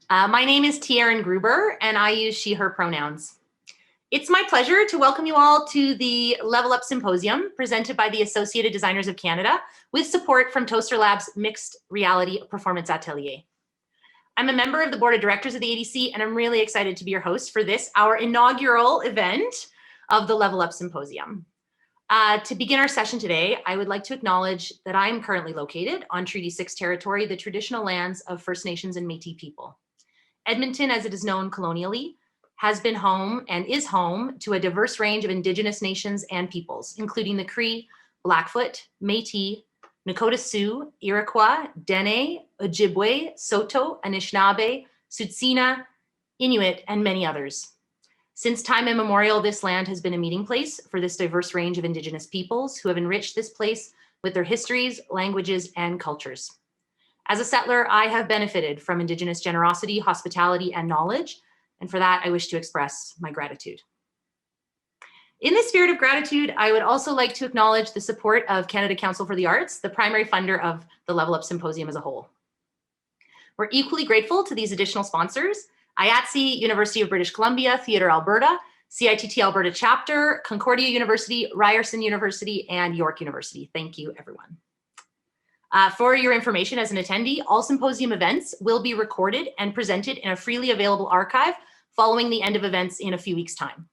My name is Erin Gruber, and I use she, her pronouns. It's my pleasure to welcome you all to the Level Up Symposium presented by the Associated Designers of Canada with support from Toaster Lab's Mixed Reality Performance Atelier. I'm a member of the board of directors of the ADC, and I'm really excited to be your host for this, our inaugural event of the Level Up Symposium. To begin our session today, I would like to acknowledge that I am currently located on Treaty 6 territory, the traditional lands of First Nations and Métis people. Edmonton, as it is known colonially, has been home and is home to a diverse range of Indigenous nations and peoples, including the Cree, Blackfoot, Métis, Nakota Sioux, Iroquois, Dene, Ojibwe, Saulteaux, Anishinaabe, Soussana, Inuit, and many others. Since time immemorial, this land has been a meeting place for this diverse range of Indigenous peoples who have enriched this place with their histories, languages, and cultures. As a settler, I have benefited from Indigenous generosity, hospitality, and knowledge, and for that, I wish to express my gratitude. In the spirit of gratitude, I would also like to acknowledge the support of Canada Council for the Arts, the primary funder of the Level Up Symposium as a whole. We're equally grateful to these additional sponsors: IATSE, University of British Columbia, Theatre Alberta, CITT Alberta Chapter, Concordia University, Ryerson University, and York University. Thank you, everyone. For your information as an attendee, all symposium events will be recorded and presented in a freely available archive following the end of events in a few weeks' time.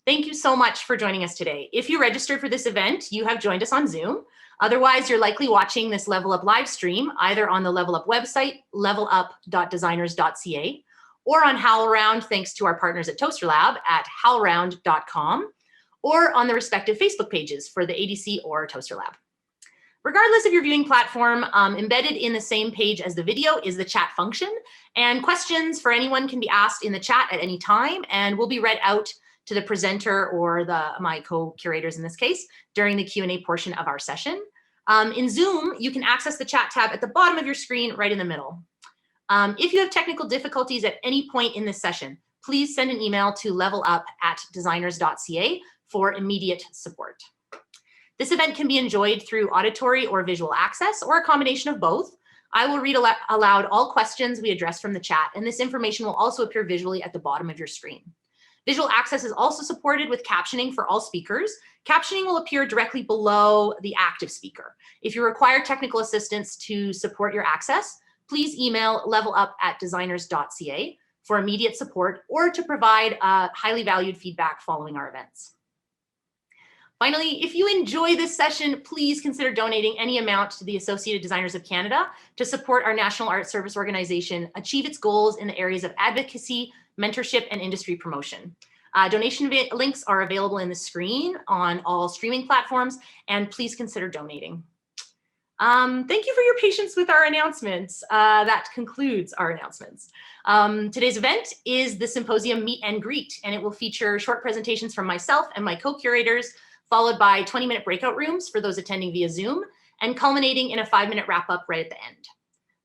Thank you so much for joining us today. If you registered for this event, you have joined us on Zoom. Otherwise, you're likely watching this Level Up live stream either on the Level Up website, levelup.designers.ca, or on HowlRound, thanks to our partners at Toaster Lab at howlround.com, or on the respective Facebook pages for the ADC or Toaster Lab. Regardless of your viewing platform, embedded in the same page as the video is the chat function, and questions for anyone can be asked in the chat at any time and will be read out to the presenter or my co-curators in this case during the Q&A portion of our session. In Zoom, you can access the chat tab at the bottom of your screen right in the middle. If you have technical difficulties at any point in this session, please send an email to levelup@designers.ca for immediate support. This event can be enjoyed through auditory or visual access, or a combination of both. I will read aloud all questions we address from the chat, and this information will also appear visually at the bottom of your screen. Visual access is also supported with captioning for all speakers. Captioning will appear directly below the active speaker. If you require technical assistance to support your access, please email levelup@designers.ca for immediate support or to provide highly valued feedback following our events. Finally, if you enjoy this session, please consider donating any amount to the Associated Designers of Canada to support our National Art Service Organization achieve its goals in the areas of advocacy, mentorship, and industry promotion. Donation links are available in the screen on all streaming platforms, and please consider donating. Thank you for your patience with our announcements. That concludes our announcements. Today's event is the Symposium Meet and Greet, and it will feature short presentations from myself and my co-curators, followed by 20-minute breakout rooms for those attending via Zoom, and culminating in a 5-minute wrap-up right at the end.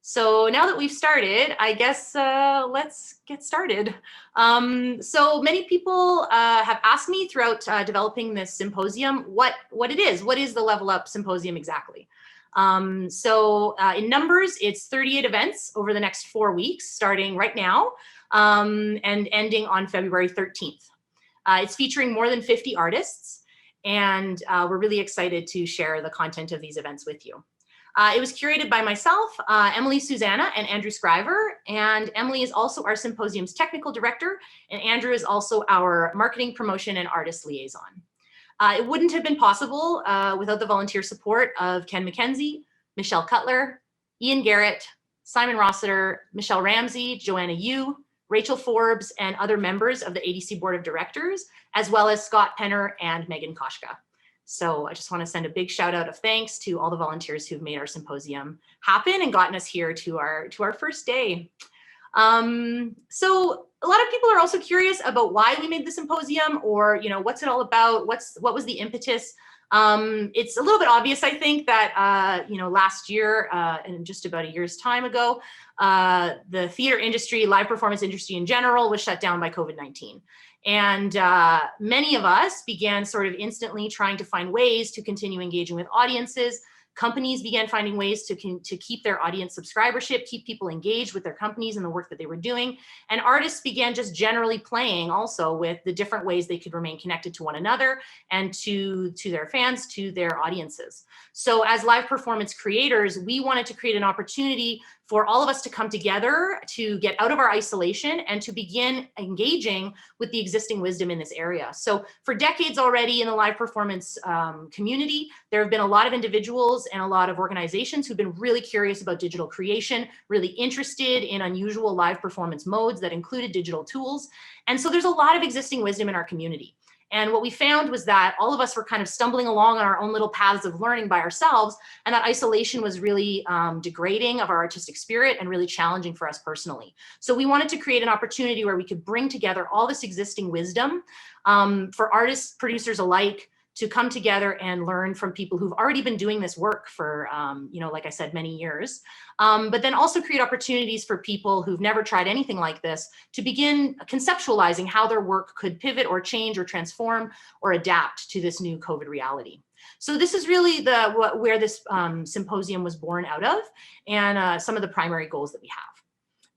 So now that we've started, I guess let's get started. So many people have asked me throughout developing this symposium what it is. What is the Level Up Symposium exactly? In numbers, it's 38 events over the next 4 weeks, starting right now and ending on February 13th. It's featuring more than 50 artists, and we're really excited to share the content of these events with you. It was curated by myself, Emily Soussana, and Andrew Scriver, and Emily is also our symposium's technical director, and Andrew is also our marketing, promotion, and artist liaison. It wouldn't have been possible without the volunteer support of Ken McKenzie, Michelle Cutler, Ian Garrett, Simon Rossiter, Michelle Ramsey, Joanna Yu, Rachel Forbes, and other members of the ADC Board of Directors, as well as Scott Penner and Megan Koshka. So I just want to send a big shout out of thanks to all the volunteers who've made our symposium happen and gotten us here to our first day. So a lot of people are also curious about why we made the symposium, or what's it all about? What was the impetus? It's a little bit obvious, I think, that last year and just about a year's time ago, the theater industry, live performance industry in general, was shut down by COVID-19. And many of us began sort of instantly trying to find ways to continue engaging with audiences Companies began finding ways to keep their audience subscribership, keep people engaged with their companies and the work that they were doing. And artists began just generally playing also with the different ways they could remain connected to one another and to their fans, to their audiences. So as live performance creators, we wanted to create an opportunity for all of us to come together, to get out of our isolation and to begin engaging with the existing wisdom in this area. So for decades already in the live performance community, there have been a lot of individuals and a lot of organizations who've been really curious about digital creation, really interested in unusual live performance modes that included digital tools. And so there's a lot of existing wisdom in our community. And what we found was that all of us were kind of stumbling along on our own little paths of learning by ourselves, and that isolation was really degrading of our artistic spirit and really challenging for us personally. So we wanted to create an opportunity where we could bring together all this existing wisdom for artists, producers alike, to come together and learn from people who've already been doing this work for, like I said, many years. But then also create opportunities for people who've never tried anything like this to begin conceptualizing how their work could pivot or change or transform or adapt to this new COVID reality. So this is really where this symposium was born out of, and some of the primary goals that we have.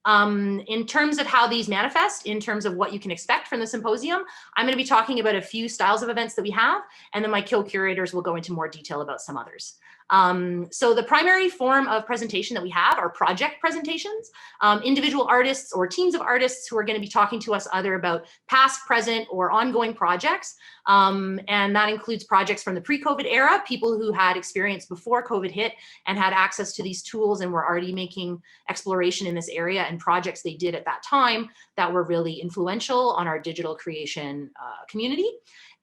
In terms of how these manifest, in terms of what you can expect from the symposium, I'm going to be talking about a few styles of events that we have, and then my co-curators will go into more detail about some others. So the primary form of presentation that we have are project presentations, individual artists or teams of artists who are going to be talking to us either about past, present, or ongoing projects. And that includes projects from the pre-COVID era, people who had experience before COVID hit and had access to these tools and were already making exploration in this area, and projects they did at that time that were really influential on our digital creation community.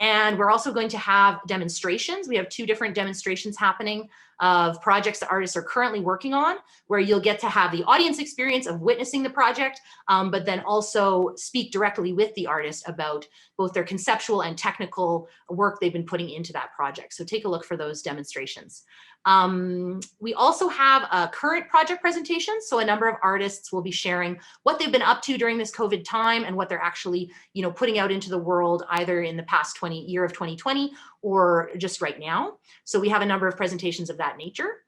And we're also going to have demonstrations. We have 2 different demonstrations happening of projects that artists are currently working on, where you'll get to have the audience experience of witnessing the project, but then also speak directly with the artist about both their conceptual and technical work they've been putting into that project. So take a look for those demonstrations. We also have a current project presentation. So a number of artists will be sharing what they've been up to during this COVID time and what they're actually, putting out into the world, either in the past year of 2020 or just right now. So we have a number of presentations of that nature.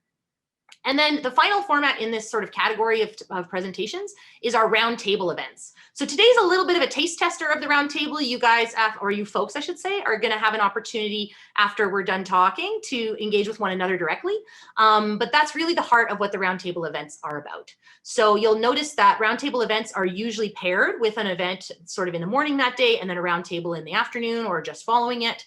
And then the final format in this sort of category of presentations is our roundtable events. So today's a little bit of a taste tester of the roundtable. You guys, or you folks, I should say, are going to have an opportunity after we're done talking to engage with one another directly. But that's really the heart of what the roundtable events are about. So you'll notice that roundtable events are usually paired with an event sort of in the morning that day, and then a roundtable in the afternoon or just following it.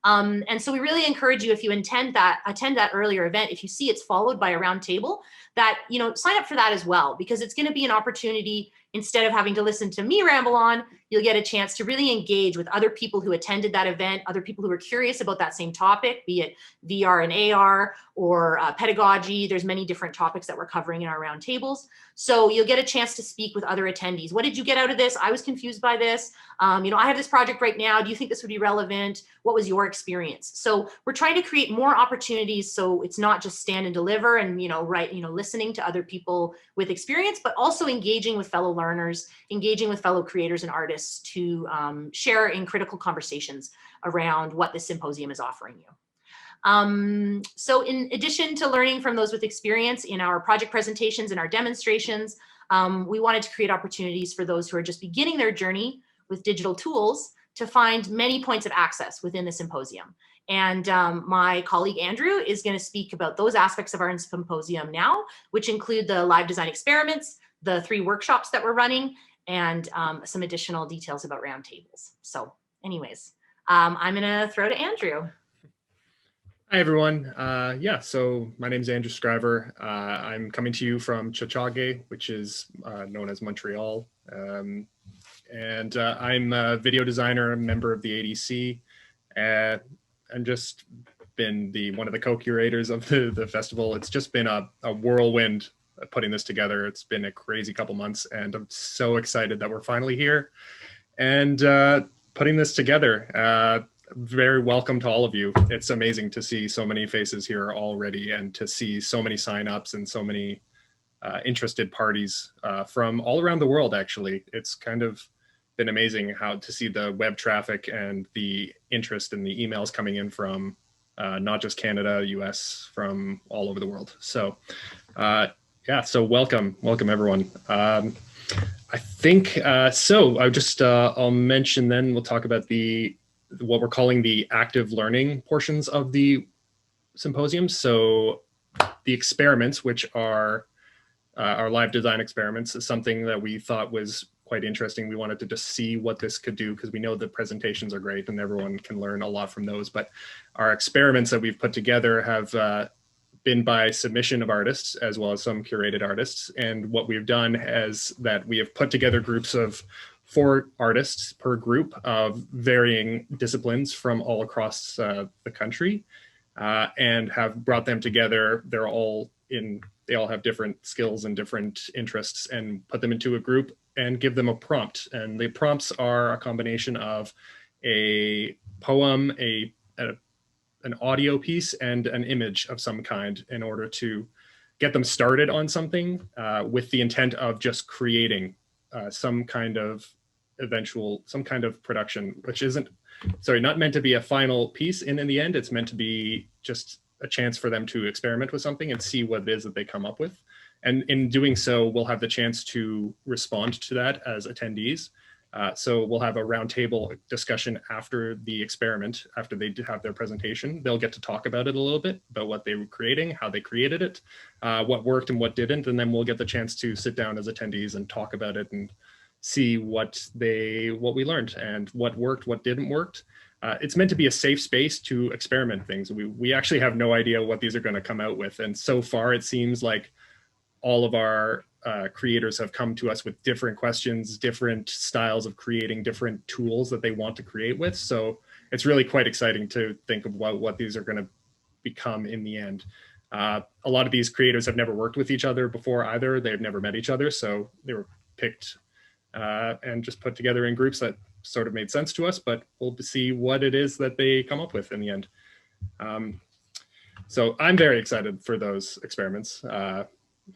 And so we really encourage you, if you attend that earlier event, if you see it's followed by a round table, that, sign up for that as well, because it's going to be an opportunity. Instead of having to listen to me ramble on, you'll get a chance to really engage with other people who attended that event, other people who are curious about that same topic, be it VR and AR or pedagogy. There's many different topics that we're covering in our roundtables. So you'll get a chance to speak with other attendees. What did you get out of this? I was confused by this. I have this project right now. Do you think this would be relevant? What was your experience? So we're trying to create more opportunities, so it's not just stand and deliver and, listening to other people with experience, but also engaging with fellow learners, engaging with fellow creators and artists to share in critical conversations around what this symposium is offering you. So in addition to learning from those with experience in our project presentations and our demonstrations, we wanted to create opportunities for those who are just beginning their journey with digital tools to find many points of access within the symposium. And my colleague Andrew is going to speak about those aspects of our symposium now, which include the live design experiments, the 3 workshops that we're running, and some additional details about roundtables. So anyways, I'm going to throw to Andrew. Hi, everyone. So my name is Andrew Scriver. I'm coming to you from Tiohtià:ke, which is known as Montreal. And I'm a video designer, a member of the ADC, and just been one of the co-curators of the festival. It's just been a whirlwind putting this together. It's been a crazy couple months, and I'm so excited that we're finally here and putting this together. Very welcome to all of you. It's amazing to see so many faces here already, and to see so many signups and so many interested parties from all around the world. Actually, it's kind of been amazing to see the web traffic and the interest and the emails coming in from not just Canada, US, from all over the world. So yeah, so welcome everyone. I think, so I'll mention then, we'll talk about what we're calling the active learning portions of the symposium. So the experiments, which are our live design experiments, is something that we thought was quite interesting. We wanted to just see what this could do, because we know the presentations are great and everyone can learn a lot from those. But our experiments that we've put together have been by submission of artists, as well as some curated artists. And what we've done is that we have put together groups of 4 artists per group of varying disciplines from all across the country, and have brought them together. They all have different skills and different interests, and put them into a group and give them a prompt. And the prompts are a combination of a poem, an audio piece, and an image of some kind, in order to get them started on something, with the intent of just creating some kind of production, which isn't, not meant to be a final piece in the end. It's meant to be just a chance for them to experiment with something and see what it is that they come up with. And in doing so, we'll have the chance to respond to that as attendees. So we'll have a roundtable discussion after the experiment, after they have their presentation. They'll get to talk about it a little bit, about what they were creating, how they created it, what worked and what didn't. And then we'll get the chance to sit down as attendees and talk about it and see what we learned and what worked, what didn't work. It's meant to be a safe space to experiment things. We actually have no idea what these are going to come out with. And so far, it seems like all of our creators have come to us with different questions, different styles of creating, different tools that they want to create with. So it's really quite exciting to think of what these are going to become in the end. A lot of these creators have never worked with each other before either. They've never met each other. So they were picked and just put together in groups that sort of made sense to us, but we'll see what it is that they come up with in the end. So I'm very excited for those experiments.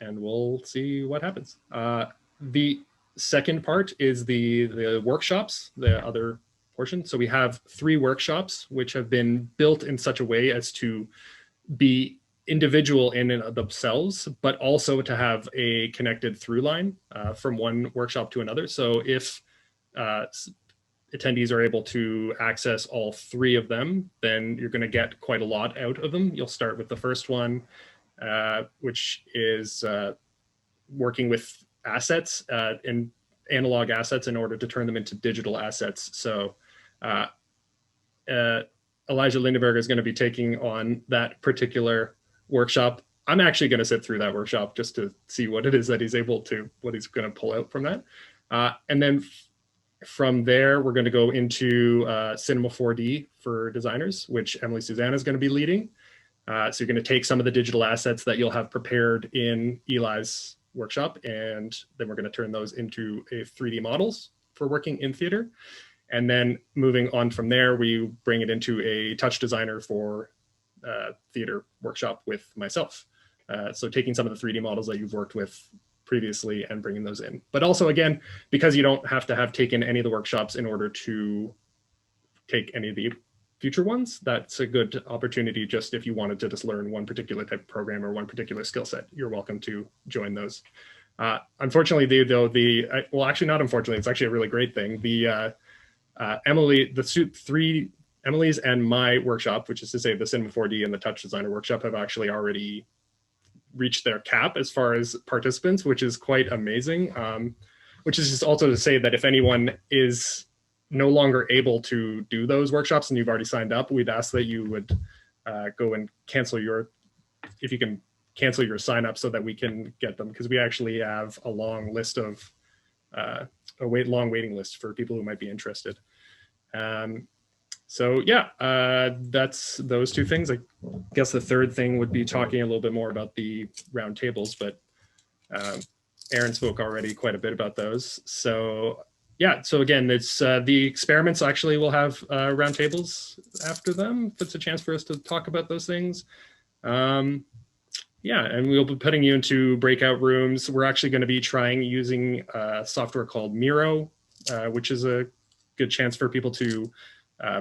And we'll see what happens. The second part is the workshops, the other portion. So we have 3 workshops, which have been built in such a way as to be individual in and of themselves, but also to have a connected through line from one workshop to another. So if attendees are able to access all 3 of them, then you're going to get quite a lot out of them. You'll start with the first one, which is working with assets and analog assets in order to turn them into digital assets. So Elijah Lindenberger is going to be taking on that particular workshop. I'm actually going to sit through that workshop just to see what it is that what he's going to pull out from that. And then from there, we're going to go into Cinema 4D for designers, which Emily Soussana is going to be leading. So you're going to take some of the digital assets that you'll have prepared in Eli's workshop, and then we're going to turn those into 3D models for working in theater. And then moving on from there, we bring it into a touch designer for theater workshop with myself. So taking some of the 3D models that you've worked with previously and bringing those in. But also, again, because you don't have to have taken any of the workshops in order to take any of the future ones, that's a good opportunity. Just if you wanted to just learn one particular type of program or one particular skill set, you're welcome to join those. Unfortunately, well, actually not unfortunately, it's actually a really great thing. Emily's and my workshop, which is to say the Cinema 4D and the Touch Designer workshop, have actually already reached their cap as far as participants, which is quite amazing. Which is just also to say that if anyone is no longer able to do those workshops and you've already signed up, we'd ask that you would go and if you can cancel your sign up so that we can get them, because we actually have a long list of long waiting list for people who might be interested. So yeah, that's those 2 things. I guess the third thing would be talking a little bit more about the roundtables, but Erin spoke already quite a bit about those. So yeah, so again, it's the experiments actually will have roundtables after them. It's a chance for us to talk about those things. Yeah, and we'll be putting you into breakout rooms. We're actually going to be trying using software called Miro, which is a good chance for people to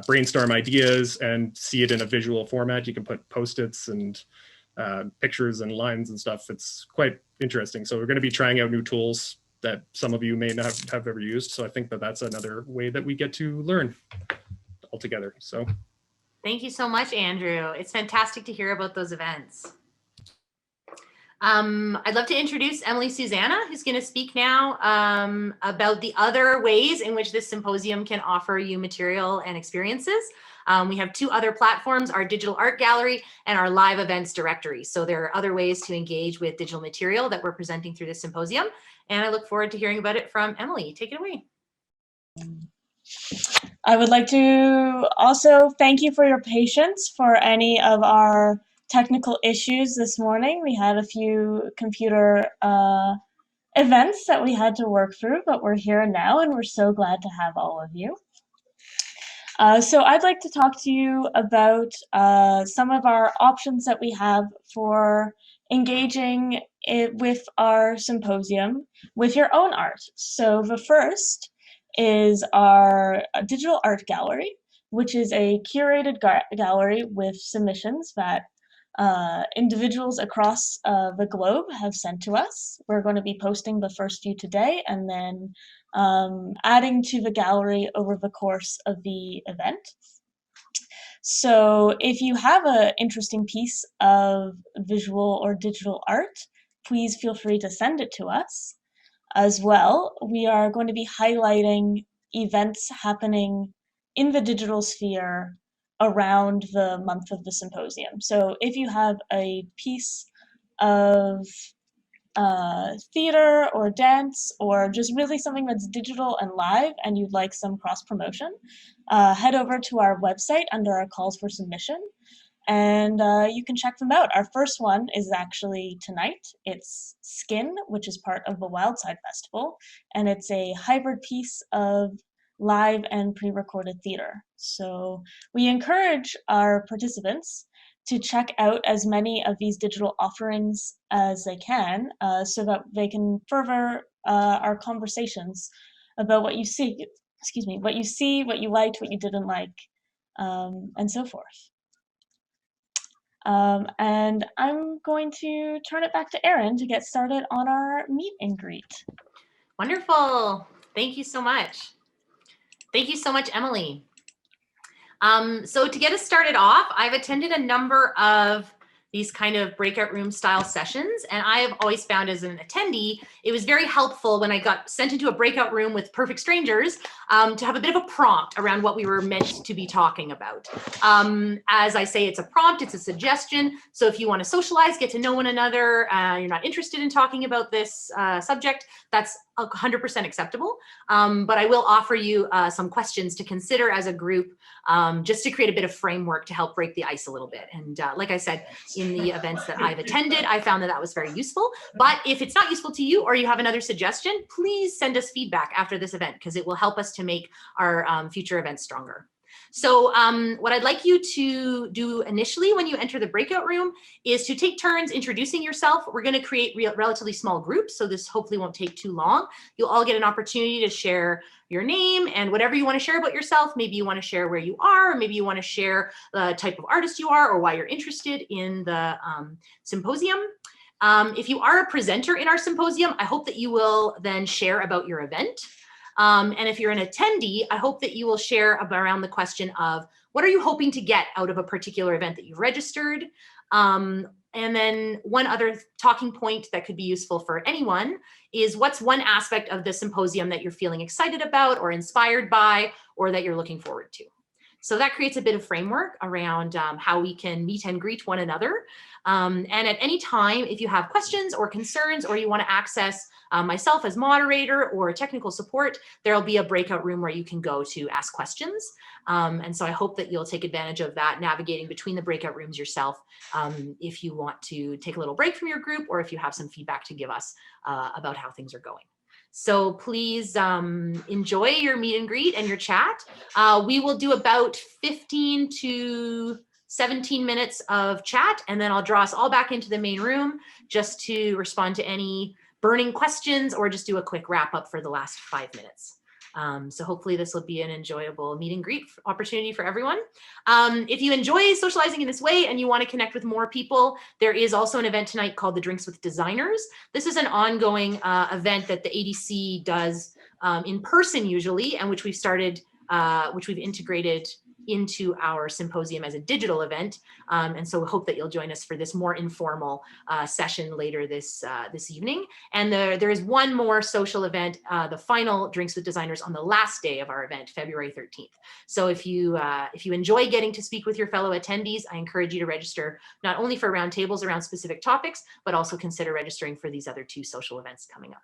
brainstorm ideas and see it in a visual format. You can put Post-its and pictures and lines and stuff. It's quite interesting. So we're going to be trying out new tools that some of you may not have ever used. So I think that that's another way that we get to learn altogether. So thank you so much, Andrew. It's fantastic to hear about those events. I'd love to introduce Emily Soussana, who's going to speak now about the other ways in which this symposium can offer you material and experiences. We have two other platforms, our digital art gallery and our live events directory. So there are other ways to engage with digital material that we're presenting through this symposium. And I look forward to hearing about it from Emily. Take it away. I would like to also thank you for your patience for any of our technical issues this morning. We had a few computer events that we had to work through, but we're here now and we're so glad to have all of you. So I'd like to talk to you about some of our options that we have for engaging with our symposium with your own art. So the first is our digital art gallery, which is a curated gallery with submissions that individuals across the globe have sent to us. We're going to be posting the first few today and then adding to the gallery over the course of the event. So if you have an interesting piece of visual or digital art, please feel free to send it to us. As well, we are going to be highlighting events happening in the digital sphere around the month of the symposium. So if you have a piece of theater or dance or just really something that's digital and live and you'd like some cross promotion, head over to our website under our calls for submission and you can check them out. Our first one is actually tonight. It's Skin, which is part of the Wildside Festival, and it's a hybrid piece of live and pre-recorded theater. So we encourage our participants to check out as many of these digital offerings as they can so that they can further our conversations about what you see, what you see, what you liked, what you didn't like, and so forth. And I'm going to turn it back to Erin to get started on our meet and greet. Wonderful. Thank you so much. Thank you so much, Emily. So to get us started off, I've attended a number of these kind of breakout room style sessions. And I have always found as an attendee, it was very helpful when I got sent into a breakout room with perfect strangers to have a bit of a prompt around what we were meant to be talking about. As I say, it's a prompt, it's a suggestion. So if you want to socialize, get to know one another, you're not interested in talking about this subject, that's 100% acceptable. But I will offer you some questions to consider as a group, just to create a bit of framework to help break the ice a little bit. And like I said, in the events that I've attended, I found that that was very useful. But if it's not useful to you or you have another suggestion, please send us feedback after this event because it will help us to make our future events stronger. So what I'd like you to do initially when you enter the breakout room is to take turns introducing yourself. We're going to create relatively small groups, so this hopefully won't take too long. You'll all get an opportunity to share your name and whatever you want to share about yourself. Maybe you want to share where you are, or maybe you want to share the type of artist you are or why you're interested in the symposium. If you are a presenter in our symposium, I hope that you will then share about your event. And if you're an attendee, I hope that you will share around the question of what are you hoping to get out of a particular event that you've registered? And then one other talking point that could be useful for anyone is what's one aspect of the symposium that you're feeling excited about or inspired by, or that you're looking forward to. So that creates a bit of framework around how we can meet and greet one another. And at any time, if you have questions or concerns, or you want to access myself as moderator or technical support, there'll be a breakout room where you can go to ask questions. And so I hope that you'll take advantage of that, navigating between the breakout rooms yourself, if you want to take a little break from your group, or if you have some feedback to give us about how things are going. So please enjoy your meet and greet and your chat. We will do about 15 to 17 minutes of chat, and then I'll draw us all back into the main room just to respond to any burning questions or just do a quick wrap up for the last 5 minutes. So hopefully this will be an enjoyable meet and greet opportunity for everyone. If you enjoy socializing in this way and you want to connect with more people, there is also an event tonight called the Drinks with Designers. This is an ongoing event that the ADC does in person usually, and which we've integrated into our symposium as a digital event. And so we hope that you'll join us for this more informal session later this evening. And there is one more social event, the final Drinks with Designers, on the last day of our event, February 13th. So if you enjoy getting to speak with your fellow attendees, I encourage you to register not only for roundtables around specific topics, but also consider registering for these other 2 social events coming up.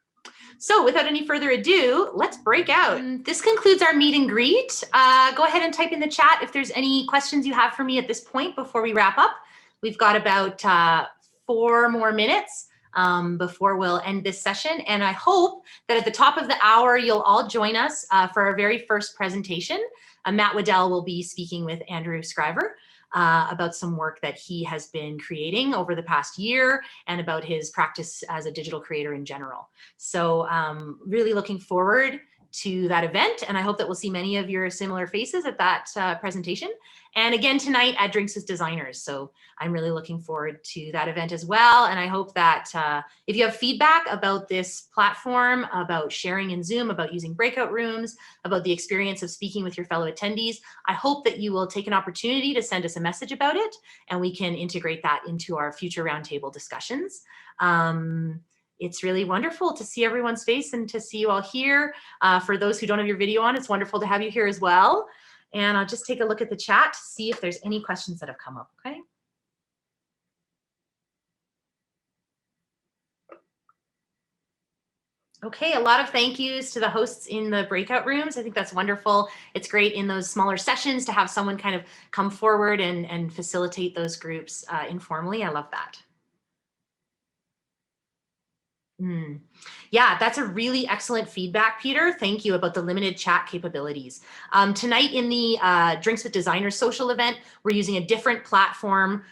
So without any further ado, let's break out. This concludes our meet and greet. Go ahead and type in the chat if there's any questions you have for me at this point before we wrap up. We've got about 4 more minutes before we'll end this session. And I hope that at the top of the hour, you'll all join us for our very first presentation. Matt Waddell will be speaking with Andrew Scriver about some work that he has been creating over the past year and about his practice as a digital creator in general. So really looking forward to that event, and I hope that we'll see many of your similar faces at that presentation. And again tonight at Drinks with Designers. So I'm really looking forward to that event as well. And I hope that if you have feedback about this platform, about sharing in Zoom, about using breakout rooms, about the experience of speaking with your fellow attendees, I hope that you will take an opportunity to send us a message about it, and we can integrate that into our future roundtable discussions. It's really wonderful to see everyone's face and to see you all here. For those who don't have your video on, it's wonderful to have you here as well. And I'll just take a look at the chat to see if there's any questions that have come up, okay? Okay, a lot of thank yous to the hosts in the breakout rooms. I think that's wonderful. It's great in those smaller sessions to have someone kind of come forward and facilitate those groups informally. I love that. Yeah, that's a really excellent feedback, Peter. Thank you about the limited chat capabilities. Tonight in the Drinks with Designers social event, we're using a different platform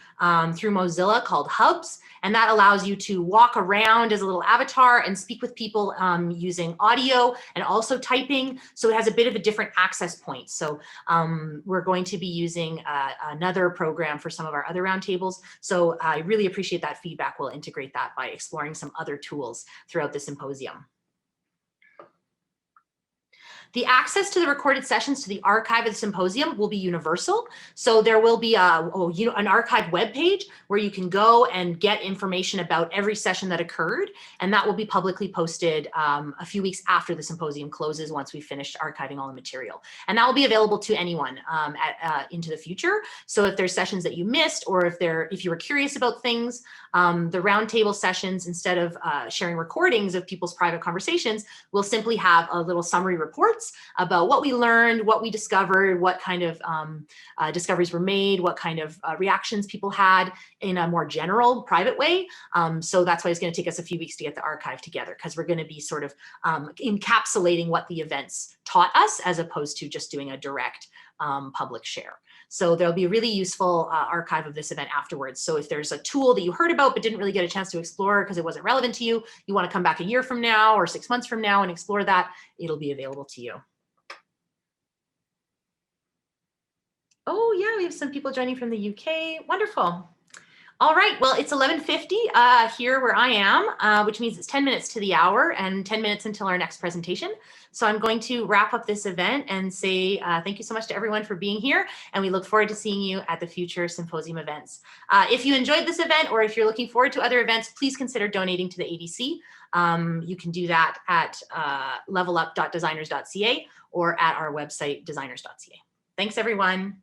through Mozilla called Hubs, and that allows you to walk around as a little avatar and speak with people using audio and also typing. So it has a bit of a different access point. So we're going to be using another program for some of our other roundtables. So I really appreciate that feedback. We'll integrate that by exploring some other tools throughout the symposium. The access to the recorded sessions to the archive of the symposium will be universal. So there will be an archive webpage where you can go and get information about every session that occurred. And that will be publicly posted a few weeks after the symposium closes once we've finished archiving all the material. And that will be available to anyone into the future. So if there's sessions that you missed, or if you were curious about things, the roundtable sessions, instead of sharing recordings of people's private conversations, will simply have a little summary reports about what we learned, what we discovered, what kind of discoveries were made, what kind of reactions people had in a more general, private way. So that's why it's going to take us a few weeks to get the archive together, because we're going to be sort of encapsulating what the events taught us, as opposed to just doing a direct public share. So there'll be a really useful archive of this event afterwards. So if there's a tool that you heard about but didn't really get a chance to explore because it wasn't relevant to you, you want to come back a year from now or 6 months from now and explore that, it'll be available to you. Oh yeah, we have some people joining from the UK. Wonderful. All right, well, it's 11:50 here where I am, which means it's 10 minutes to the hour and 10 minutes until our next presentation. So I'm going to wrap up this event and say thank you so much to everyone for being here, and we look forward to seeing you at the future symposium events. If you enjoyed this event, or if you're looking forward to other events, please consider donating to the ADC. You can do that at levelup.designers.ca or at our website, designers.ca. Thanks, everyone.